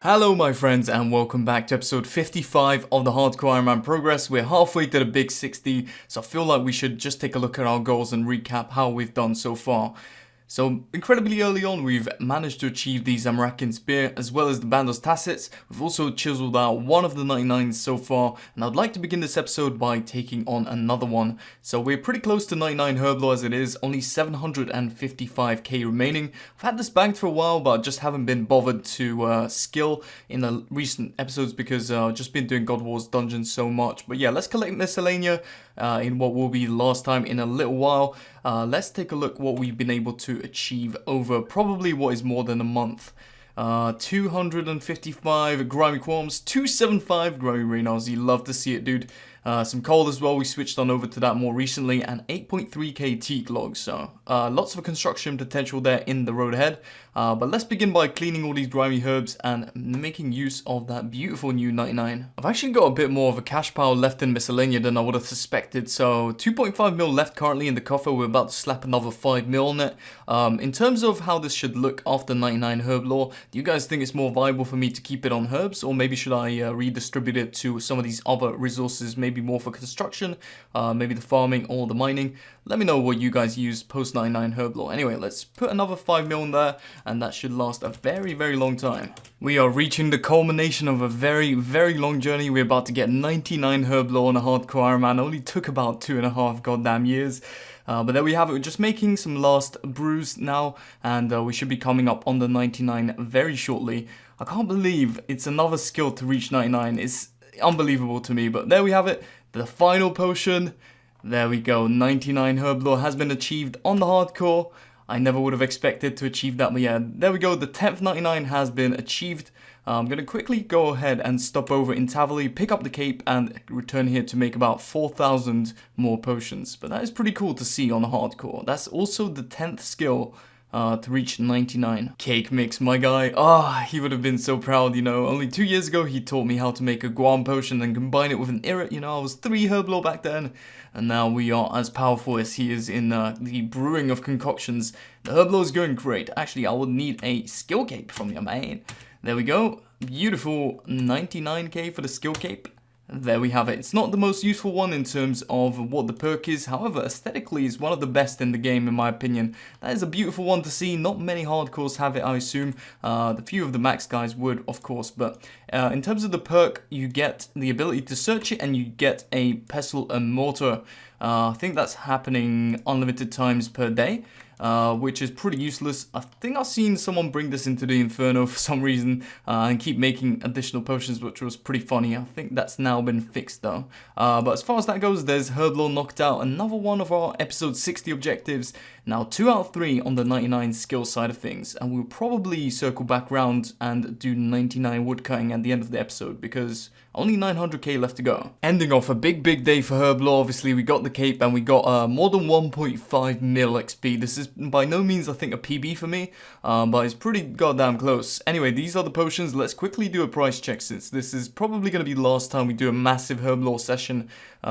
Hello my friends and welcome back to episode 55 of the Hardcore Iron Man Progress. We're halfway to the big 60, so I feel like we should just take a look at our goals and recap how we've done so far. So incredibly early on we've managed to achieve the Zamrakin Spear as well as the Bandos Tassets. We've also chiseled out one of the 99s so far, and I'd like to begin this episode by taking on another one. So we're pretty close to 99 Herblore as it is, only 755k remaining. I've had this banked for a while but just haven't been bothered to skill in the recent episodes because I've just been doing God Wars dungeons so much. But yeah, let's collect Miscellanea in what will be the last time in a little while. Let's take a look what we've been able to achieve over probably what is more than a month. 255 Grimy Qualms, 275 Grimy Reynolds, you love to see it, dude. Some coal as well, we switched on over to that more recently, and 8.3k teak logs, so lots of construction potential there in the road ahead. But let's begin by cleaning all these grimy herbs and making use of that beautiful new 99. I've actually got a bit more of a cash pile left in Miscellanea than I would have suspected, so 2.5 mil left currently in the coffer. We're about to slap another 5 mil on it. In terms of how this should look after 99 herb lore, do you guys think it's more viable for me to keep it on herbs, or maybe should I redistribute it to some of these other resources, maybe more for construction, maybe the farming or the mining? Let me know what you guys use post 99 herb lore. Anyway, let's put another 5 mil in there, and that should last a very, very long time. We are reaching the culmination of a very, very long journey. We're about to get 99 herb lore on a Hardcore Iron Man. Only took about 2.5 goddamn years. But there we have it. We're just making some last brews now, and we should be coming up on the 99 very shortly. I can't believe it's another skill to reach 99. It's unbelievable to me, but there we have it. The final potion. There we go. 99 herb lore has been achieved on the hardcore. I never would have expected to achieve that, but yeah, there we go. The 10th 99 has been achieved. I'm going to quickly go ahead and stop over in Tavali, pick up the cape, and return here to make about 4,000 more potions. But that is pretty cool to see on the hardcore. That's also the 10th skill to reach 99. Cake mix, my guy. He would have been so proud, you know. Only 2 years ago, he taught me how to make a Guam potion and combine it with an Iram. You know, I was 3 herb lore back then. And now we are as powerful as he is in the brewing of concoctions. The herb lore is going great. Actually, I would need a skill cape from you, man. There we go. Beautiful 99k for the skill cape. There we have it. It's not the most useful one in terms of what the perk is, however, aesthetically is one of the best in the game in my opinion. That is a beautiful one to see. Not many hardcores have it, I assume. The few of the max guys would, of course, but in terms of the perk, you get the ability to search it and you get a pestle and mortar. I think that's happening unlimited times per day. Which is pretty useless. I think I've seen someone bring this into the Inferno for some reason and keep making additional potions, which was pretty funny. I think that's now been fixed though. But as far as that goes, there's herb lore knocked out. Another one of our episode 60 objectives. Now 2 out of 3 on the 99 skill side of things. And we'll probably circle back round and do 99 woodcutting at the end of the episode because only 900k left to go. Ending off a big day for herb lore. Obviously we got the cape and we got more than 1.5 mil XP. This is by no means I think a PB for me, but it's pretty goddamn close. Anyway, these are the potions. Let's quickly do a price check since this is probably going to be the last time we do a massive herb lore session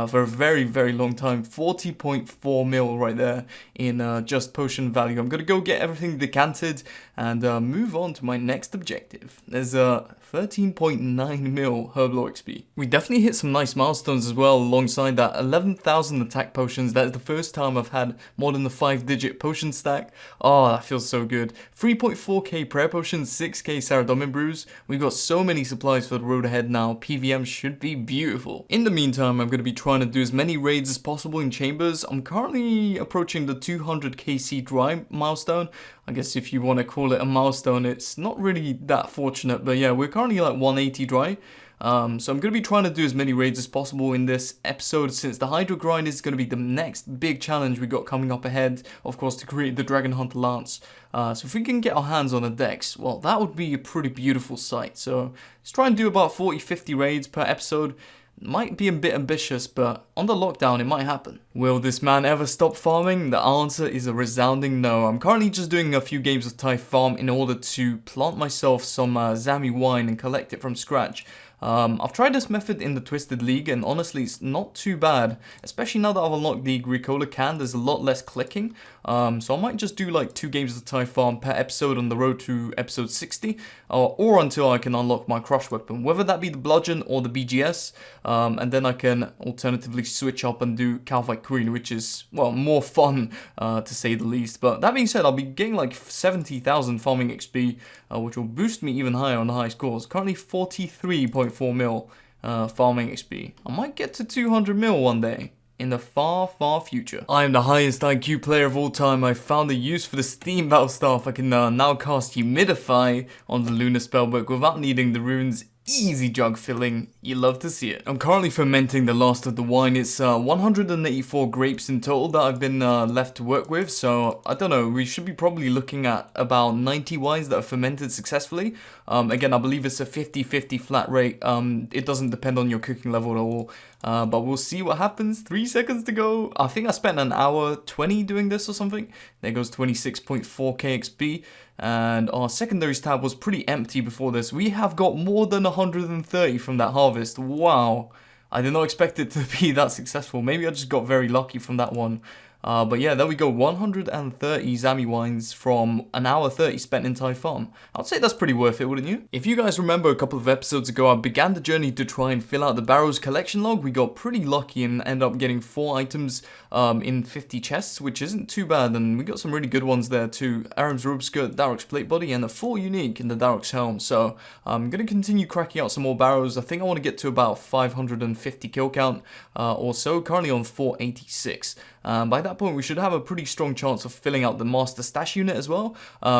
for a very, very long time. 40.4 mil right there in just potion value. I'm going to go get everything decanted and move on to my next objective. There's 13.9 mil herb lore XP. We definitely hit some nice milestones as well alongside that. 11,000 attack potions. That is the first time I've had more than the 5-digit potion stack. That feels so good. 3.4k prayer potions, 6k Saradomin brews. We've got so many supplies for the road ahead now. PVM should be beautiful. In the meantime, I'm going to be trying to do as many raids as possible in chambers. I'm currently approaching the 200k dry milestone. I guess if you want to call it a milestone, it's not really that fortunate, but yeah, we're currently like 180 dry. So I'm going to be trying to do as many raids as possible in this episode since the Hydro grind is going to be the next big challenge we got coming up ahead, of course, to create the Dragon Hunter Lance. So if we can get our hands on the decks, well, that would be a pretty beautiful sight. So let's try and do about 40-50 raids per episode. Might be a bit ambitious, but on the lockdown it might happen. Will this man ever stop farming? The answer is a resounding no. I'm currently just doing a few games of Thai farm in order to plant myself some Zami wine and collect it from scratch. I've tried this method in the Twisted League, and honestly, it's not too bad. Especially now that I've unlocked the Agricola can, there's a lot less clicking. So I might just do like 2 games of Thai Farm per episode on the road to episode 60, or until I can unlock my crush weapon, whether that be the bludgeon or the BGS, and then I can alternatively switch up and do Cowfight Queen, which is, well, more fun to say the least. But that being said, I'll be getting like 70,000 farming XP, which will boost me even higher on the high scores. Currently 43.4 mil farming XP. I might get to 200 mil one day, in the far, far future. I am the highest IQ player of all time. I found a use for the Steam Battle Staff. I can now cast Humidify on the Lunar Spellbook without needing the runes. Easy jug filling, you love to see it. I'm currently fermenting the last of the wine. It's 184 grapes in total that I've been left to work with, so I don't know, we should be probably looking at about 90 wines that are fermented successfully. Again, I believe it's a 50-50 flat rate. It doesn't depend on your cooking level at all, but we'll see what happens. 3 seconds to go. I think I spent an hour 20 doing this or something. There goes 26.4k XP. And our secondaries tab was pretty empty before this. We have got more than 130 from that harvest. Wow. I did not expect it to be that successful. Maybe I just got very lucky from that one. But yeah, there we go, 130 Zami wines from an hour 30 spent in Thai Farm. I'd say that's pretty worth it, wouldn't you? If you guys remember a couple of episodes ago, I began the journey to try and fill out the Barrows collection log. We got pretty lucky and ended up getting 4 items in 50 chests, which isn't too bad, and we got some really good ones there too. Iram's robe skirt, Darok's plate body, and a full unique in the Darok's helm. So I'm going to continue cracking out some more Barrows. I think I want to get to about 550 kill count or so, currently on 486. By that point, we should have a pretty strong chance of filling out the master stash unit as well,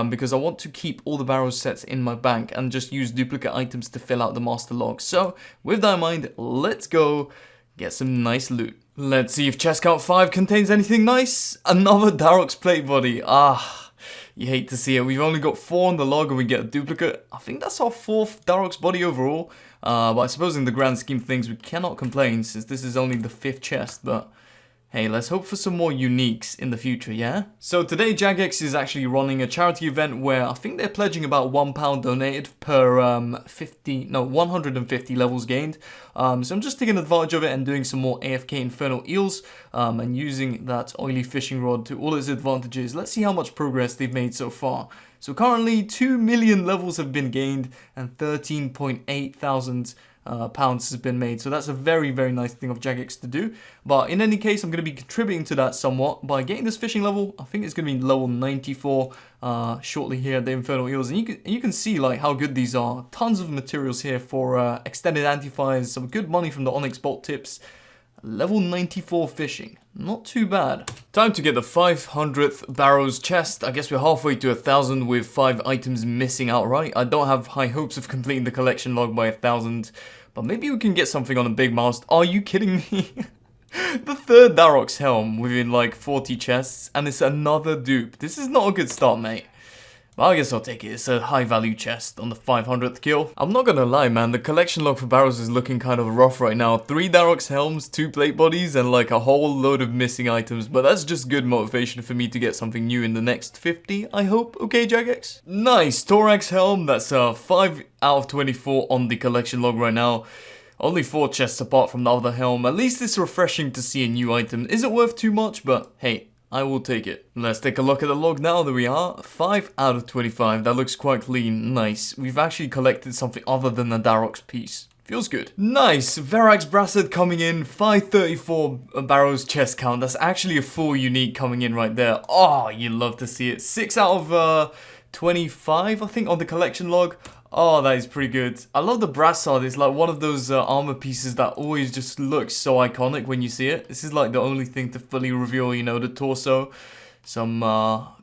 because I want to keep all the Barrows sets in my bank and just use duplicate items to fill out the master log. So with that in mind, let's go get some nice loot. Let's see if chest count 5 contains anything nice. Another Darok's plate body. You hate to see it. We've only got 4 on the log and we get a duplicate. I think that's our 4th Darok's body overall. But I suppose in the grand scheme of things, we cannot complain since this is only the 5th chest, but hey, let's hope for some more uniques in the future, yeah? So today Jagex is actually running a charity event where I think they're pledging about £1 donated per 150 levels gained. So I'm just taking advantage of it and doing some more AFK Infernal Eels and using that oily fishing rod to all its advantages. Let's see how much progress they've made so far. So currently 2 million levels have been gained and 13.8 thousand pounds has been made, so that's a very, very nice thing of Jagex to do. But in any case, I'm going to be contributing to that somewhat by getting this fishing level. I think it's going to be level 94 shortly here at the Infernal Eels, and you can see like how good these are. Tons of materials here for extended anti-fires, some good money from the Onyx Bolt tips. Level 94 fishing, not too bad. Time to get the 500th Barrows chest. I guess we're halfway to 1,000 with 5 items missing outright. I don't have high hopes of completing the collection log by 1,000, but maybe we can get something on a big milestone. Are you kidding me? The 3rd Darok's helm within like 40 chests, and it's another dupe. This is not a good start, mate. Well, I guess I'll take it. It's a high value chest on the 500th kill. I'm not gonna lie, man, the collection log for Barrows is looking kind of rough right now. 3 Darok's helms, 2 plate bodies, and like a whole load of missing items. But that's just good motivation for me to get something new in the next 50, I hope. Okay, Jagex? Nice, Thorax helm. That's 5 out of 24 on the collection log right now. Only 4 chests apart from the other helm. At least it's refreshing to see a new item. Isn't worth too much, but hey, I will take it. Let's take a look at the log now. There we are. 5 out of 25. That looks quite clean. Nice. We've actually collected something other than the Darok's piece. Feels good. Nice. Verax Brassard coming in. 534 Barrows chest count. That's actually a full unique coming in right there. Oh, you love to see it. 6 out of 25, I think, on the collection log. Oh, that is pretty good. I love the brassard. It's like one of those armor pieces that always just looks so iconic when you see it. This is like the only thing to fully reveal, you know, the torso. Some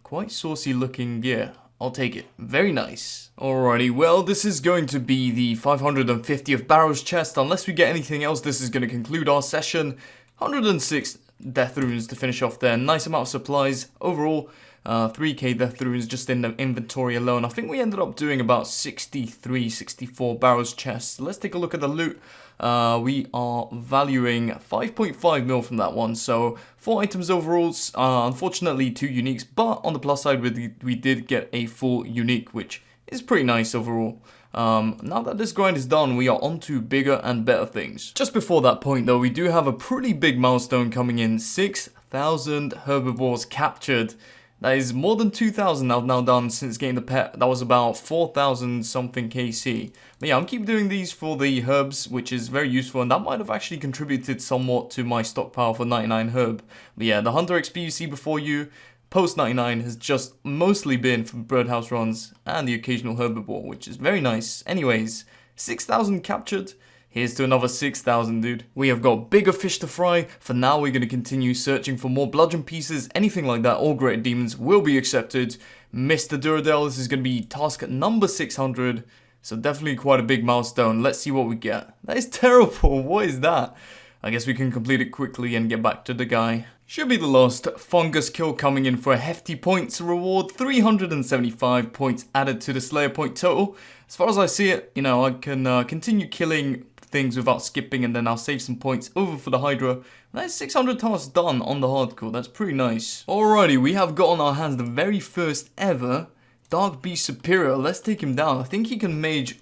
quite saucy looking gear. I'll take it. Very nice. Alrighty, well, this is going to be the 550th Barrows chest. Unless we get anything else, this is going to conclude our session. 106 death runes to finish off there. Nice amount of supplies. Overall, 3k death runes just in the inventory alone. I think we ended up doing about 63, 64 Barrows chests. Let's take a look at the loot. We are valuing 5.5 mil from that one. So 4 items overall. Unfortunately, 2 uniques. But on the plus side, we did get a full unique, which is pretty nice overall. Now that this grind is done, we are on to bigger and better things. Just before that point though, we do have a pretty big milestone coming in. 6,000 herbivores captured. That is more than 2,000 I've now done since getting the pet. That was about 4,000 something KC. But yeah, I'm keep doing these for the herbs, which is very useful, and that might have actually contributed somewhat to my stockpile for 99 herb. But yeah, the Hunter XP you see before you, post 99, has just mostly been for birdhouse runs and the occasional herbivore, which is very nice. Anyways, 6,000 captured. Here's to another 6,000, dude. We have got bigger fish to fry. For now, we're going to continue searching for more bludgeon pieces. Anything like that, all great demons will be accepted. Mr. Duradel, this is going to be task number 600. So definitely quite a big milestone. Let's see what we get. That is terrible. What is that? I guess we can complete it quickly and get back to the guy. Should be the last fungus kill coming in for a hefty points reward. 375 points added to the Slayer point total. As far as I see it, you know, I can continue killing things without skipping, and then I'll save some points over for the Hydra. That's 600 tasks done on the hardcore. That's pretty nice. Alrighty, we have got on our hands the very first ever Dark Beast Superior. Let's take him down. I think he can mage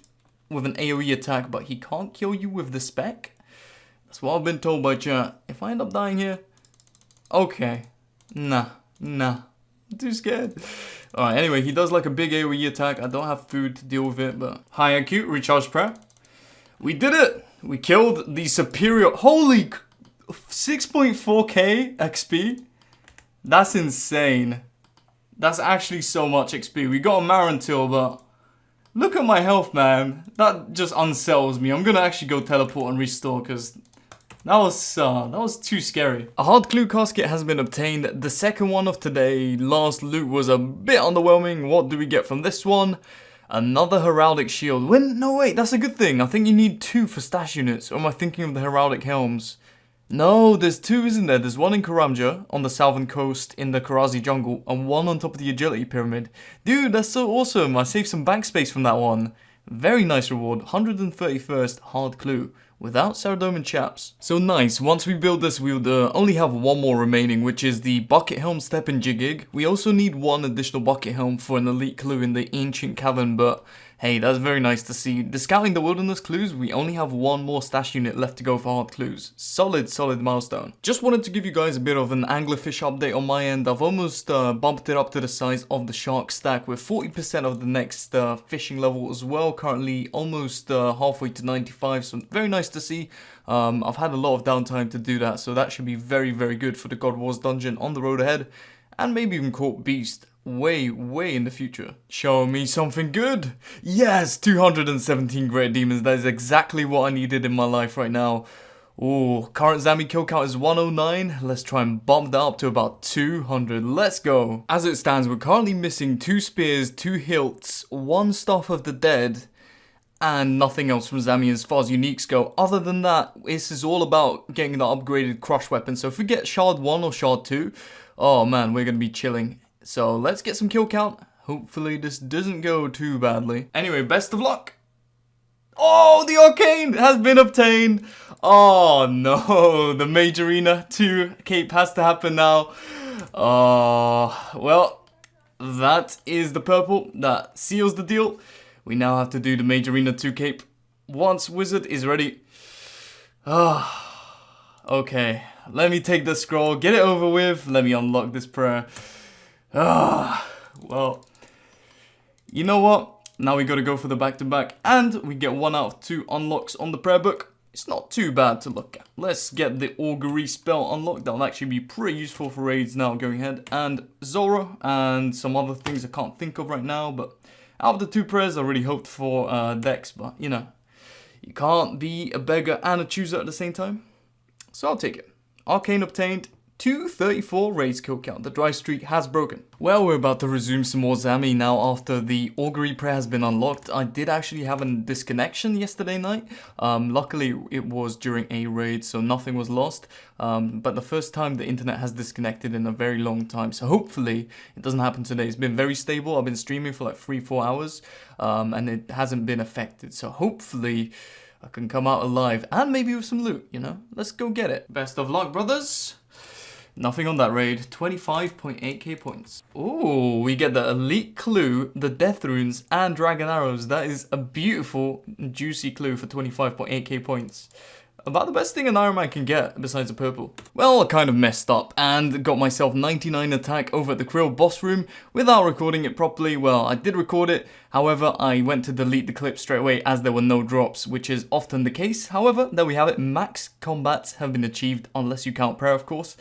with an AoE attack, but he can't kill you with the spec. That's what I've been told by chat. If I end up dying here, okay. Nah. I'm too scared. Alright, anyway, he does like a big AoE attack. I don't have food to deal with it, but high IQ, recharge prep. We did it! We killed the superior. Holy 6.4k XP? That's insane. That's actually so much XP. We got a Marantil, but look at my health, man. That just unsettles me. I'm gonna actually go teleport and restore because that was too scary. A hard clue casket has been obtained. The second one of today. Last loot was a bit underwhelming. What do we get from this one? Another heraldic shield. No, wait, that's a good thing. I think you need 2 for stash units. Or am I thinking of the heraldic helms? No, there's 2, isn't there? There's one in Karamja on the southern coast in the Karazi jungle, and one on top of the agility pyramid. Dude, that's so awesome. I saved some bank space from that one. Very nice reward. 131st hard clue. Without Ceradome and chaps. So nice, once we build this we'll only have one more remaining, which is the Bucket Helm Step and Jigig. We also need one additional Bucket Helm for an elite clue in the Ancient Cavern, but hey, that's very nice to see. The Scouting the Wilderness clues, we only have one more stash unit left to go for hard clues. Solid milestone. Just wanted to give you guys a bit of an anglerfish update on my end. I've almost bumped it up to the size of the shark stack with 40% of the next fishing level as well. Currently almost halfway to 95, so very nice to see. I've had a lot of downtime to do that, so that should be very good for the God Wars dungeon on the road ahead, and maybe even Court Beast way in the future. Show me something good. Yes, 217 great demons. That is exactly what I needed in my life right now. Oh, current Zammy kill count is 109. Let's try and bump that up to about 200. Let's go. As it stands, we're currently missing 2 spears, 2 hilts, 1 staff of the dead, and nothing else from Zammy as far as uniques go. Other than that, this is all about getting the upgraded crush weapon. So if we get shard 1 or shard 2, oh man, we're gonna be chilling. So let's get some kill count. Hopefully this doesn't go too badly. Anyway, best of luck. Oh, the Arcane has been obtained. Oh no, the Majorina 2 cape has to happen now. Oh, well, that is the purple. That seals the deal. We now have to do the Majorina 2 cape once Wizard is ready. Okay, let me take the scroll, get it over with. Let me unlock this prayer. Well, you know what? Now we gotta go for the back-to-back, and we get 1 out of 2 unlocks on the prayer book. It's not too bad to look at. Let's get the Augury spell unlocked. That'll actually be pretty useful for raids now going ahead. And Zora, and some other things I can't think of right now, but out of the 2 prayers, I really hoped for Dex, but you know, you can't be a beggar and a chooser at the same time. So I'll take it. Arcane obtained. 234 raids kill count. The dry streak has broken. Well, we're about to resume some more Zammy now after the Augury prayer has been unlocked. I did actually have a disconnection yesterday night. Luckily, it was during a raid, so nothing was lost. But the first time the internet has disconnected in a very long time. So hopefully, it doesn't happen today. It's been very stable. I've been streaming for like 3-4 hours, and it hasn't been affected. So hopefully, I can come out alive and maybe with some loot, you know? Let's go get it. Best of luck, brothers. Nothing on that raid. 25.8k points. Ooh, we get the elite clue, the death runes, and dragon arrows. That is a beautiful, juicy clue for 25.8k points. About the best thing an Iron Man can get, besides a purple. Well, I kind of messed up, and got myself 99 attack over at the Krill boss room, without recording it properly. Well, I did record it, however, I went to delete the clip straight away as there were no drops, which is often the case. However, there we have it, max combats have been achieved, unless you count prayer, of course.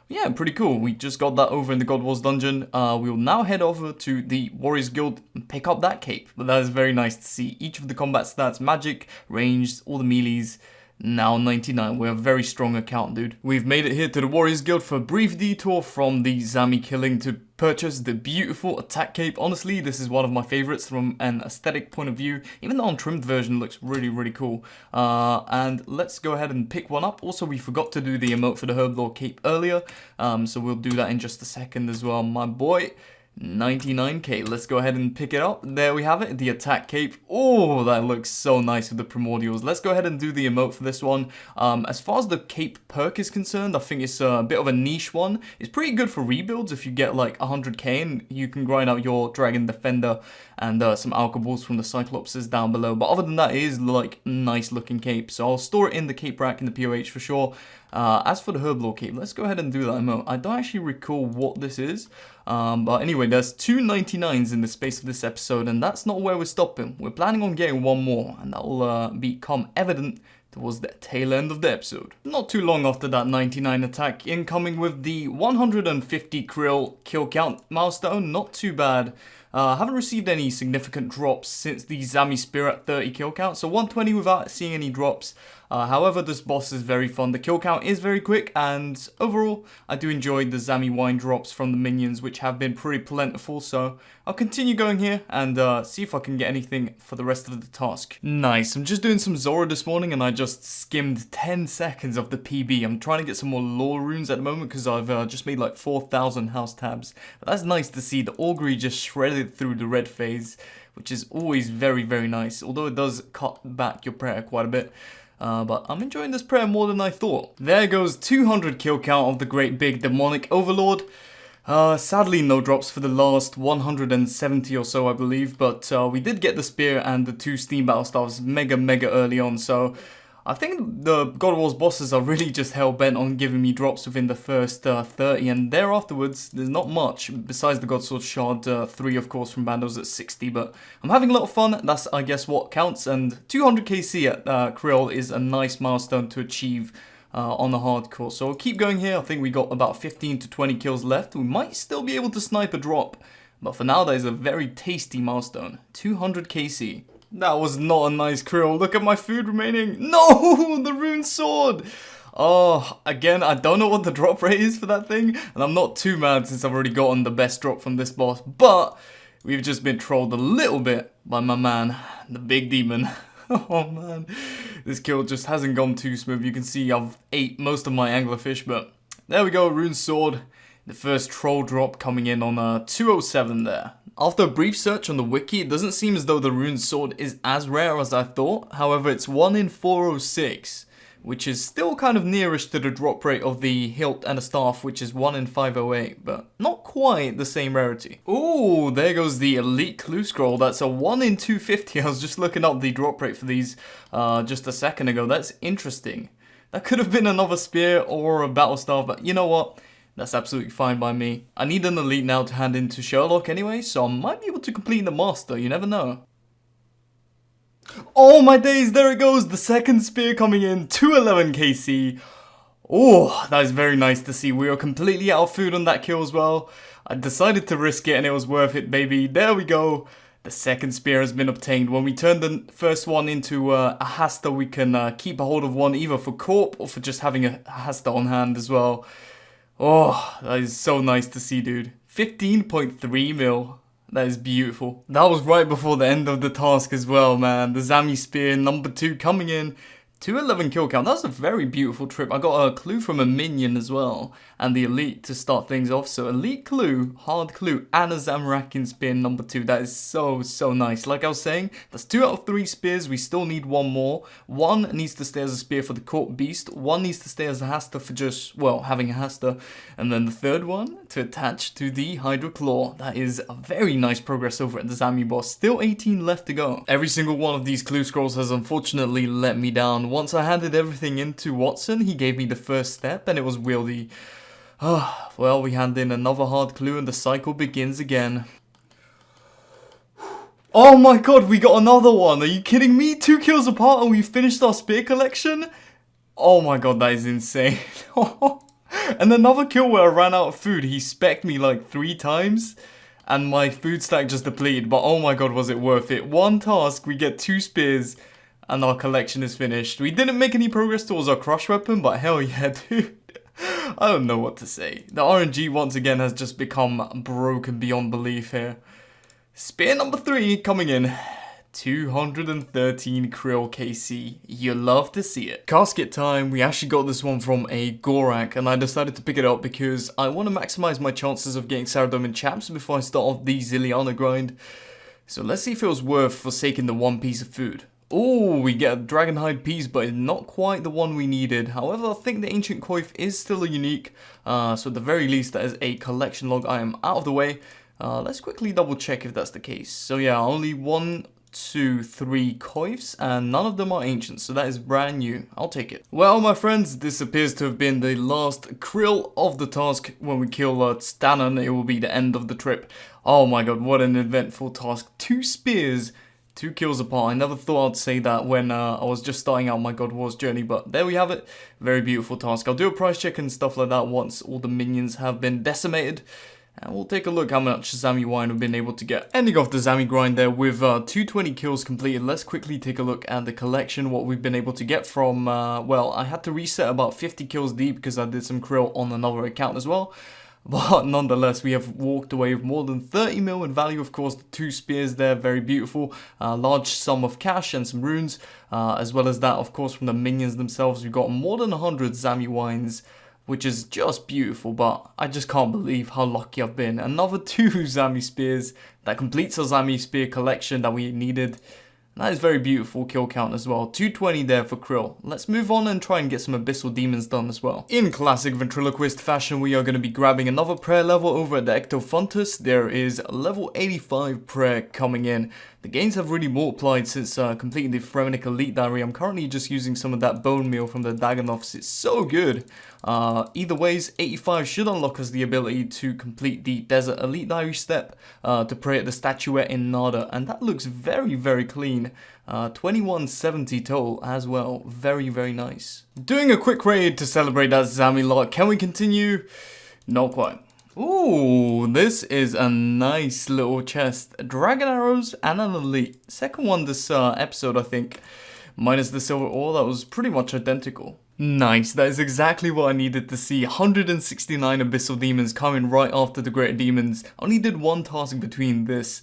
Yeah, pretty cool. We just got that over in the God Wars dungeon. We will now head over to the Warriors Guild and pick up that cape. But that is very nice to see. Each of the combat stats, magic, ranged, all the melees. Now 99, we're a very strong account, dude. We've made it here to the Warriors Guild for a brief detour from the Zami killing to purchase the beautiful attack cape. Honestly, this is one of my favorites from an aesthetic point of view. Even the untrimmed version looks really, really cool. And let's go ahead and pick one up. Also, we forgot to do the emote for the Herblore cape earlier, so we'll do that in just a second as well, my boy. 99k, let's go ahead and pick it up. There we have it, the attack cape. Oh, that looks so nice with the primordials. Let's go ahead and do the emote for this one. As far as the cape perk is concerned, I think it's a bit of a niche one. It's pretty good for rebuilds if you get like 100k and you can grind out your dragon defender and some alkaballs from the cyclopses down below. But other than that, it is like nice looking cape, so I'll store it in the cape rack in the POH for sure. As for the Herblore cape, let's go ahead and do that emote. I don't actually recall what this is, but anyway, there's 2 99s in the space of this episode, and that's not where we're stopping. We're planning on getting one more, and that will become evident towards the tail end of the episode. Not too long after that 99 attack, incoming with the 150 krill kill count milestone. Not too bad. Haven't received any significant drops since the Zami Spear at 30 kill count, so 120 without seeing any drops. However, this boss is very fun. The kill count is very quick, and overall, I do enjoy the Zami wine drops from the minions, which have been pretty plentiful, so I'll continue going here and see if I can get anything for the rest of the task. Nice, I'm just doing some Zora this morning, and I just skimmed 10 seconds of the PB. I'm trying to get some more lore runes at the moment, because I've just made like 4,000 house tabs. But that's nice to see. The augury just shredded through the red phase, which is always very, very nice, although it does cut back your prayer quite a bit. But I'm enjoying this prayer more than I thought. There goes 200 kill count of the great big demonic overlord. Sadly no drops for the last 170 or so, I believe, but we did get the spear and the 2 steam battle staves mega early on, so I think the God of War's bosses are really just hell-bent on giving me drops within the first 30, and thereafterwards, there's not much, besides the God Sword Shard 3, of course, from Barrows at 60, but I'm having a lot of fun. That's, I guess, what counts, and 200 KC at Krill is a nice milestone to achieve on the hardcore, so I'll keep going here. I think we got about 15 to 20 kills left. We might still be able to snipe a drop, but for now, that is a very tasty milestone. 200 KC. That was not a nice krill. Look at my food remaining. No, the rune sword. Oh, again, I don't know what the drop rate is for that thing, and I'm not too mad since I've already gotten the best drop from this boss, but we've just been trolled a little bit by my man, the big demon. Oh man, this kill just hasn't gone too smooth. You can see I've ate most of my anglerfish, but there we go, rune sword. The first troll drop coming in on 207 there. After a brief search on the wiki, it doesn't seem as though the rune sword is as rare as I thought. However, it's 1 in 406, which is still kind of nearish to the drop rate of the hilt and the staff, which is 1 in 508, but not quite the same rarity. Ooh, there goes the elite clue scroll. That's a 1 in 250. I was just looking up the drop rate for these just a second ago. That's interesting. That could have been another spear or a battle staff, but you know what? That's absolutely fine by me. I need an elite now to hand in to Sherlock anyway, so I might be able to complete the master, you never know. Oh my days, there it goes, the second spear coming in, 211 KC. Oh, that is very nice to see. We are completely out of food on that kill as well. I decided to risk it and it was worth it, baby. There we go. The second spear has been obtained. When we turn the first one into a Hasta, we can keep a hold of one either for Corp or for just having a Hasta on hand as well. Oh, that is so nice to see, dude. 15.3 mil. That is beautiful. That was right before the end of the task as well, man. The Zami Spear number 2 coming in. 211 kill count, that's a very beautiful trip. I got a clue from a minion as well, and the elite to start things off. So elite clue, hard clue, and a Zamorakian spear number 2. That is so nice. Like I was saying, that's 2 out of 3 spears. We still need 1 more. 1 needs to stay as a spear for the court beast. 1 needs to stay as a Hasta for just, well, having a Hasta. And then the third one to attach to the Hydra Claw. That is a very nice progress over at the Zami boss. Still 18 left to go. Every single one of these clue scrolls has unfortunately let me down. Once I handed everything in to Watson, he gave me the first step and it was wieldy. Well, we hand in another hard clue and the cycle begins again. Oh my god, we got another one. Are you kidding me? 2 kills apart and we finished our spear collection? Oh my god, that is insane. And another kill where I ran out of food. He specced me like 3 times and my food stack just depleted. But oh my god, was it worth it. 1 task, we get 2 spears. And our collection is finished. We didn't make any progress towards our crush weapon, but hell yeah, dude. I don't know what to say. The RNG once again has just become broken beyond belief here. Spear number 3 coming in. 213 Krill KC. You love to see it. Casket time. We actually got this one from a Gorak, and I decided to pick it up because I want to maximize my chances of getting Saradomin Chaps before I start off the Zilliana grind. So let's see if it was worth forsaking the 1 piece of food. Oh, we get a Dragonhide piece, but it's not quite the one we needed. However, I think the Ancient Coif is still a unique. So at the very least, that is a collection log I am out of the way. Let's quickly double check if that's the case. So yeah, only 1, 2, 3 coifs, and none of them are ancient, so that is brand new. I'll take it. Well, my friends, this appears to have been the last krill of the task. When we kill Stannon, it will be the end of the trip. Oh my god, what an eventful task. 2 spears. 2 kills apart. I never thought I'd say that when I was just starting out my God Wars journey, but there we have it. Very beautiful task. I'll do a price check and stuff like that once all the minions have been decimated. And we'll take a look how much Zami wine we've been able to get. Ending off the Zami grind there with 220 kills completed. Let's quickly take a look at the collection, what we've been able to get from, well, I had to reset about 50 kills deep because I did some krill on another account as well. But nonetheless, we have walked away with more than 30 mil in value. Of course, the 2 spears there, very beautiful. Large sum of cash and some runes. As well as that, of course, from the minions themselves. We got more than 100 Zami wines, which is just beautiful. But I just can't believe how lucky I've been. Another 2 Zami spears. That completes our Zami spear collection that we needed. That is very beautiful kill count as well. 220 there for Krill. Let's move on and try and get some Abyssal Demons done as well. In classic ventriloquist fashion, we are going to be grabbing another prayer level over at the Ectophontus. There is level 85 prayer coming in. The gains have really multiplied since completing the Phrenic Elite Diary. I'm currently just using some of that bone meal from the Dagonoths. It's so good. Either ways, 85 should unlock us the ability to complete the Desert Elite Diary step to pray at the statuette in Nada. And that looks very, very clean. 2170 total as well. Very, very nice. Doing a quick raid to celebrate that Zami lot. Can we continue? Not quite. Ooh, this is a nice little chest. Dragon arrows and an elite. Second one this episode, I think. Minus the silver ore, that was pretty much identical. Nice, that is exactly what I needed to see. 169 Abyssal Demons coming right after the Greater Demons. I only did 1 task between this.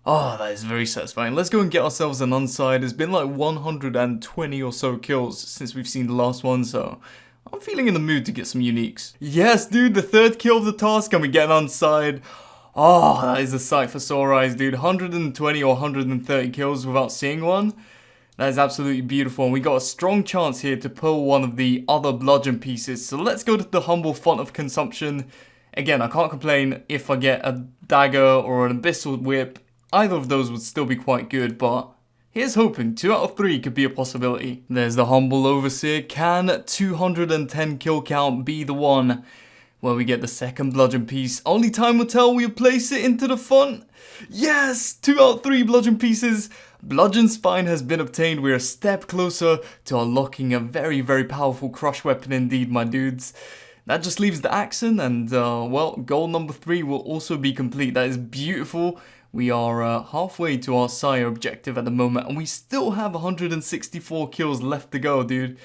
Oh, that is very satisfying. Let's go and get ourselves an unside. It's been like 120 or so kills since we've seen the last one, so I'm feeling in the mood to get some uniques. Yes, dude, the 3rd kill of the task and we get an unside. Oh, that is a sight for sore eyes, dude. 120 or 130 kills without seeing one. That is absolutely beautiful, and we got a strong chance here to pull one of the other bludgeon pieces. So let's go to the humble font of consumption. Again, I can't complain if I get a dagger or an abyssal whip. Either of those would still be quite good, but here's hoping. 2 out of 3 could be a possibility. There's the humble overseer. Can 210 kill count be the one where we get the 2nd bludgeon piece? Only time will tell. We place it into the font. Yes! 2 out of 3 bludgeon pieces. Bludgeon Spine has been obtained. We're a step closer to unlocking a very, very powerful crush weapon indeed, my dudes. That just leaves the Axon, and well, goal number 3 will also be complete. That is beautiful. We are halfway to our Sire objective at the moment, and we still have 164 kills left to go, dude.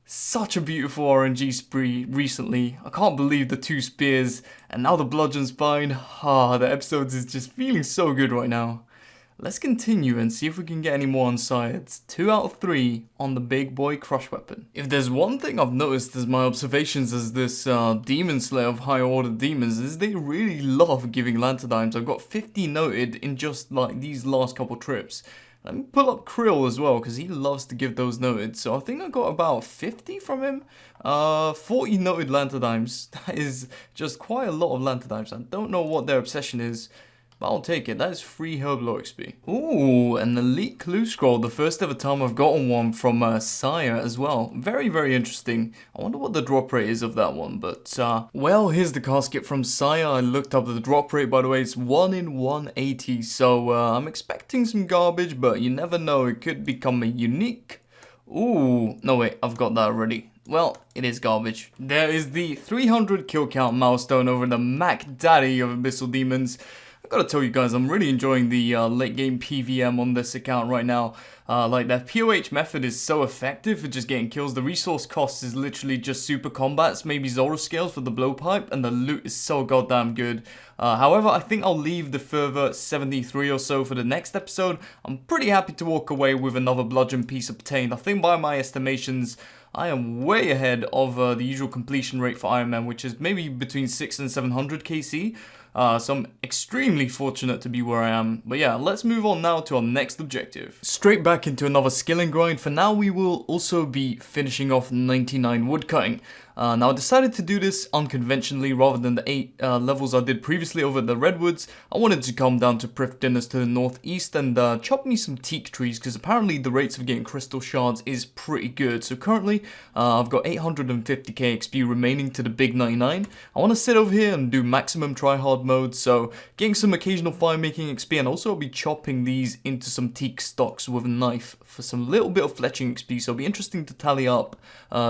Such a beautiful RNG spree recently. I can't believe the 2 spears, and now the Bludgeon Spine. The episodes is just feeling so good right now. let's continue and see if we can get any more on sides. 2 out of 3 on the big boy crush weapon. If there's one thing I've noticed as my observations as this Demonslayer of higher order demons is they really love giving Lanterdimes. I've got 50 noted in just like these last couple trips. Let me pull up Krill as well, because he loves to give those noted. So I think I got about 50 from him. 40 noted Lanterdimes. That is just quite a lot of Lanterdimes. I don't know what their obsession is, but I'll take it. That is free Herbal XP. Ooh, an Elite Clue Scroll. The first ever time I've gotten one from Sire as well. Very, very interesting. I wonder what the drop rate is of that one. But, well, here's the casket from Sire. I looked up the drop rate, by the way. It's 1 in 180. So, I'm expecting some garbage, but you never know. It could become a unique. Ooh, no wait, I've got that already. Well, it is garbage. There is the 300 kill count milestone over the Mac Daddy of Abyssal Demons. I gotta tell you guys, I'm really enjoying the late game PVM on this account right now. Like that POH method is so effective for just getting kills. The resource cost is literally just super combats, maybe Zora scales for the blowpipe, and the loot is so goddamn good. However, I think I'll leave the further 73 or so for the next episode. I'm pretty happy to walk away with another bludgeon piece obtained. I think by my estimations, I am way ahead of the usual completion rate for Iron Man, which is maybe between 600 and 700 KC. So I'm extremely fortunate to be where I am. But yeah, let's move on now to our next objective. Straight back into another skilling grind. For now, we will also be finishing off 99 woodcutting. Now I decided to do this unconventionally rather than the 8 levels I did previously over at the Redwoods. I wanted to come down to Prif Dinners to the northeast and chop me some teak trees, because apparently the rates of getting crystal shards is pretty good. So currently I've got 850k XP remaining to the big 99. I want to sit over here and do maximum tryhard mode, so getting some occasional fire making XP, and also I'll be chopping these into some teak stocks with a knife for some little bit of fletching XP. So it'll be interesting to tally up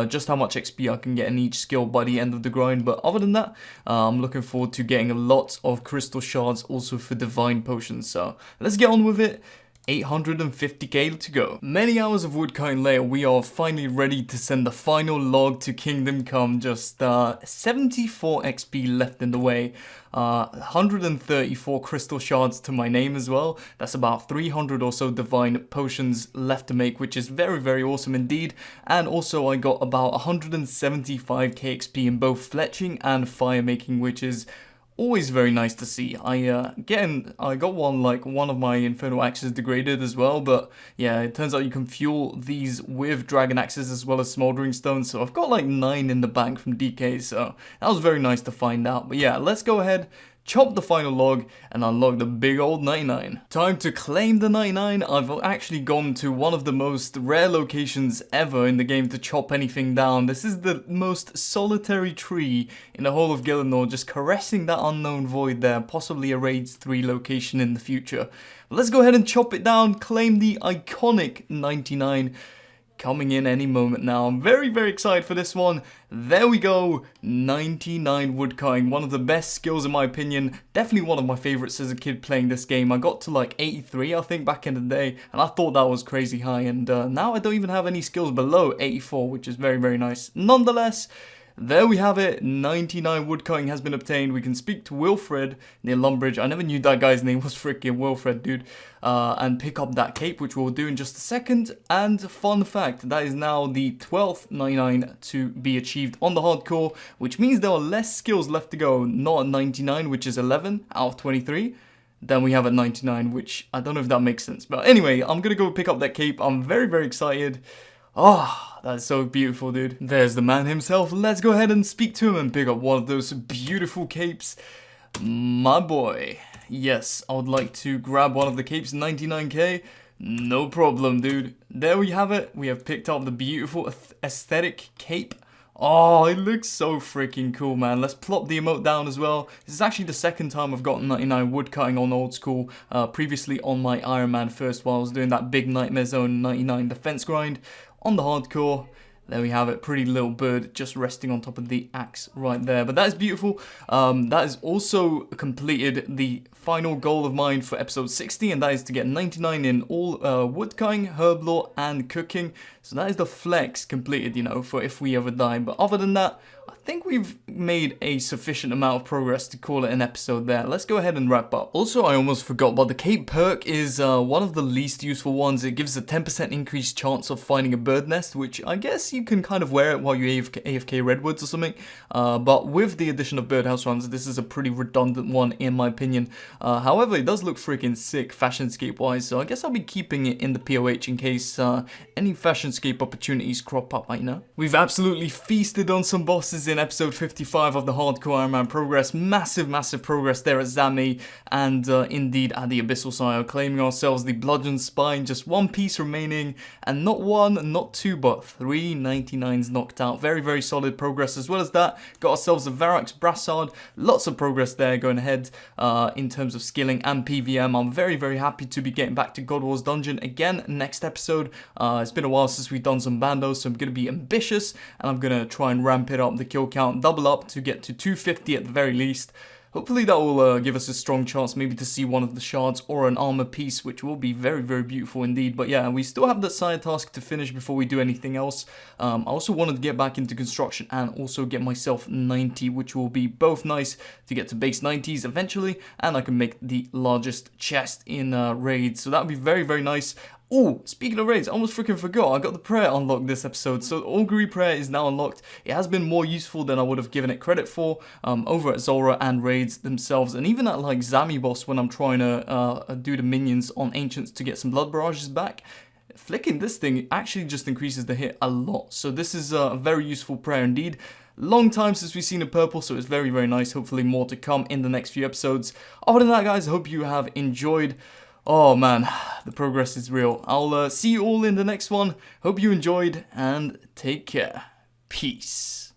just how much XP I can get in each skill by the end of the grind. But other than that, I'm looking forward to getting a lot of crystal shards also for divine potions. So let's get on with it. 850k to go. Many hours of woodcutting later, we are finally ready to send the final log to Kingdom Come. Just 74 XP left in the way. 134 crystal shards to my name as well. That's about 300 or so divine potions left to make, which is very, very awesome indeed. And also I got about 175k XP in both fletching and fire making, which is always very nice to see. I got one of my infernal axes degraded as well, but yeah, it turns out you can fuel these with dragon axes as well as smoldering stones, so I've got like 9 in the bank from DK, so that was very nice to find out. But yeah, let's go ahead, chop the final log, and unlock the big old 99. Time to claim the 99. I've actually gone to one of the most rare locations ever in the game to chop anything down. This is the most solitary tree in the whole of Gielinor, just caressing that unknown void there, possibly a Raids 3 location in the future. Let's go ahead and chop it down, claim the iconic 99. Coming in any moment now. I'm very, very excited for this one. There we go. 99 woodcutting. One of the best skills in my opinion. Definitely one of my favorites as a kid playing this game. I got to like 83 I think back in the day, and I thought that was crazy high, and now I don't even have any skills below 84, which is very, very nice. Nonetheless, there we have it. 99 woodcutting has been obtained. We can speak to Wilfred near Lumbridge. I never knew that guy's name was freaking Wilfred, dude. And pick up that cape, which we'll do in just a second. And fun fact, that is now the 12th 99 to be achieved on the hardcore, which means there are less skills left to go. Not at 99, which is 11 out of 23. Then we have at 99, which I don't know if that makes sense. But anyway, I'm going to go pick up that cape. I'm very, very excited. Oh, that's so beautiful, dude. There's the man himself. Let's go ahead and speak to him and pick up one of those beautiful capes. My boy. Yes, I would like to grab one of the capes, 99k. No problem, dude. There we have it. We have picked up the beautiful aesthetic cape. Oh, it looks so freaking cool, man. Let's plop the emote down as well. This is actually the second time I've gotten 99 woodcutting on old school. Previously on my Iron Man first, while I was doing that big Nightmare Zone 99 defense grind. On the hardcore, there we have it, pretty little bird just resting on top of the axe right there. But that is beautiful. That has also completed the final goal of mine for episode 60, and that is to get 99 in all woodcutting, herb lore, and cooking. So that is the flex completed, you know, for if we ever die. But other than that, I think we've made a sufficient amount of progress to call it an episode there. Let's go ahead and wrap up. Also, I almost forgot, but the cape perk is one of the least useful ones. It gives a 10% increased chance of finding a bird nest, which I guess you can kind of wear it while you AFK redwoods or something. But with the addition of birdhouse runs, this is a pretty redundant one in my opinion. However, it does look freaking sick fashionscape wise, so I guess I'll be keeping it in the POH in case any fashionscape opportunities crop up, you know. We've absolutely feasted on some bosses in episode 55 of the Hardcore Iron Man progress. Massive progress there at Zami, and indeed at the Abyssal Sire, claiming ourselves the Bludgeon Spine. Just one piece remaining, and not one, not two, but 3 99s knocked out. Very solid progress. As well as that, got ourselves a Varax Brassard. Lots of progress there going ahead in terms of skilling and PVM. I'm very happy to be getting back to God Wars Dungeon again next episode. It's been a while since we've done some bandos, so I'm going to be ambitious, and I'm going to try and ramp it up, the kill count, double up to get to 250 at the very least. Hopefully that will give us a strong chance maybe to see one of the shards or an armor piece, which will be very beautiful indeed. But yeah, we still have the side task to finish before we do anything else. I also wanted to get back into construction and also get myself 90, which will be both nice to get to base 90s eventually, and I can make the largest chest in raids. So that would be very nice. Oh, speaking of raids, I almost freaking forgot. I got the prayer unlocked this episode. So the Augury prayer is now unlocked. It has been more useful than I would have given it credit for over at Zora and raids themselves. And even at like Zami boss when I'm trying to do the minions on Ancients to get some blood barrages back. Flicking this thing actually just increases the hit a lot. So this is a very useful prayer indeed. Long time since we've seen a purple, so it's very nice. Hopefully more to come in the next few episodes. Other than that, guys, I hope you have enjoyed. Oh man, the progress is real. I'll see you all in the next one. Hope you enjoyed, and take care. Peace.